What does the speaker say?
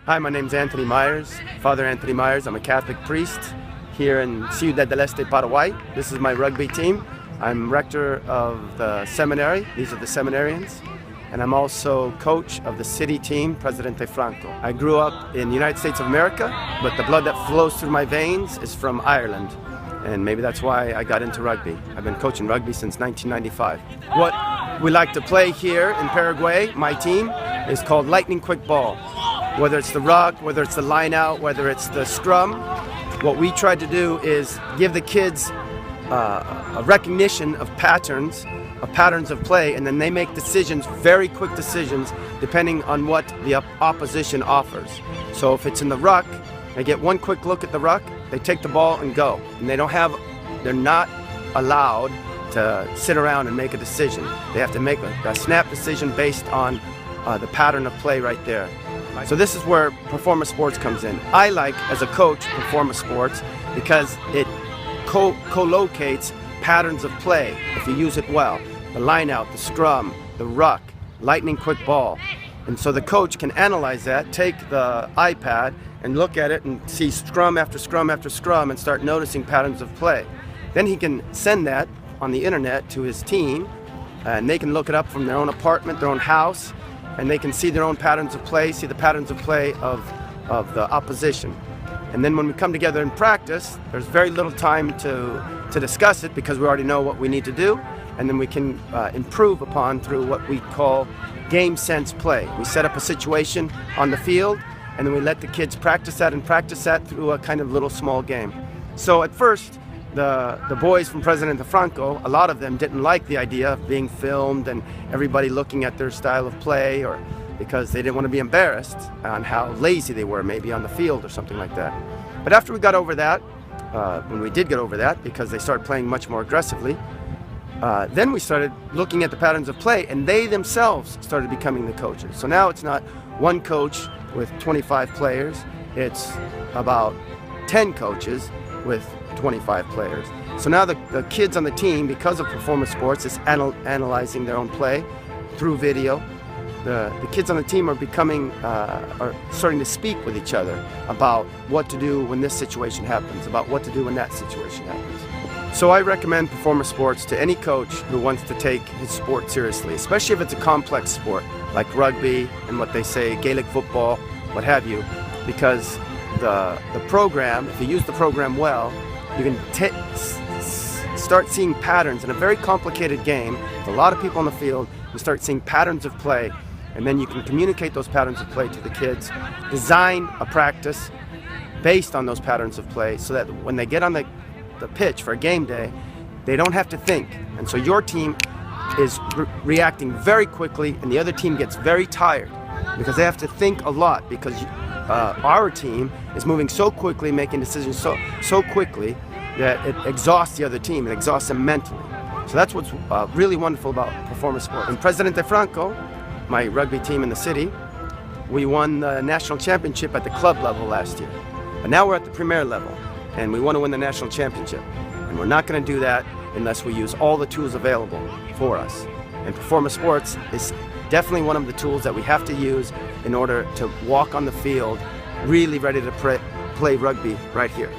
Hi, my name's Anthony Myers, Father Anthony Myers. I'm a Catholic priest here in Ciudad del Este, Paraguay. This is my rugby team. I'm rector of the seminary. These are the seminarians. And I'm also coach of the city team, Presidente Franco. I grew up in the United States of America, but the blood that flows through my veins is from Ireland. And maybe that's why I got into rugby. I've been coaching rugby since 1995. What we like to play here in Paraguay, my team, is called lightning quick ball. Whether it's the ruck, whether it's the line out, whether it's the scrum, what we try to do is give the kids a recognition of patterns of play, and then they make decisions, very quick decisions, depending on what the opposition offers. So if it's in the ruck, they get one quick look at the ruck, they take the ball and go. And they're not allowed to sit around and make a decision. They have to make a snap decision based on the pattern of play right there. So this is where Performa Sports comes in. I like, as a coach, Performa Sports because it co-locates patterns of play if you use it well. The line out, the scrum, the ruck, lightning quick ball. And so the coach can analyze that, take the iPad and look at it and see scrum after scrum after scrum and start noticing patterns of play. Then he can send that on the internet to his team, and they can look it up from their own apartment, their own house, and they can see their own patterns of play, see the patterns of play of the opposition. And then when we come together in practice, there's very little time to discuss it because we already know what we need to do, and then we can improve upon through what we call game sense play. We set up a situation on the field, and then we let the kids practice that through a kind of little small game. So at first, the boys from Presidente Franco, a lot of them didn't like the idea of being filmed and everybody looking at their style of play, or because they didn't want to be embarrassed on how lazy they were maybe on the field or something like that. But after we got over that, when we did get over that, because they started playing much more aggressively, then we started looking at the patterns of play, and they themselves started becoming the coaches. So now it's not one coach with 25 players, it's about 10 coaches with 25 players. So now the kids on the team, because of Performa Sports, is analyzing their own play through video. The kids on the team are starting to speak with each other about what to do when this situation happens, about what to do when that situation happens. So I recommend Performa Sports to any coach who wants to take his sport seriously, especially if it's a complex sport like rugby and what they say, Gaelic football, what have you, because the program, if you use the program well, you can start seeing patterns in a very complicated game with a lot of people on the field. You start seeing patterns of play, and then you can communicate those patterns of play to the kids, design a practice based on those patterns of play so that when they get on the pitch for a game day, they don't have to think. And so your team is reacting very quickly, and the other team gets very tired because they have to think a lot, because our team is moving so quickly, making decisions so quickly that it exhausts the other team, it exhausts them mentally. So that's what's really wonderful about Performa Sport. In Presidente Franco, my rugby team in the city, we won the national championship at the club level last year. But now we're at the premier level, and we want to win the national championship. And we're not going to do that unless we use all the tools available for us. And Performa Sports is definitely one of the tools that we have to use in order to walk on the field really ready to play rugby right here.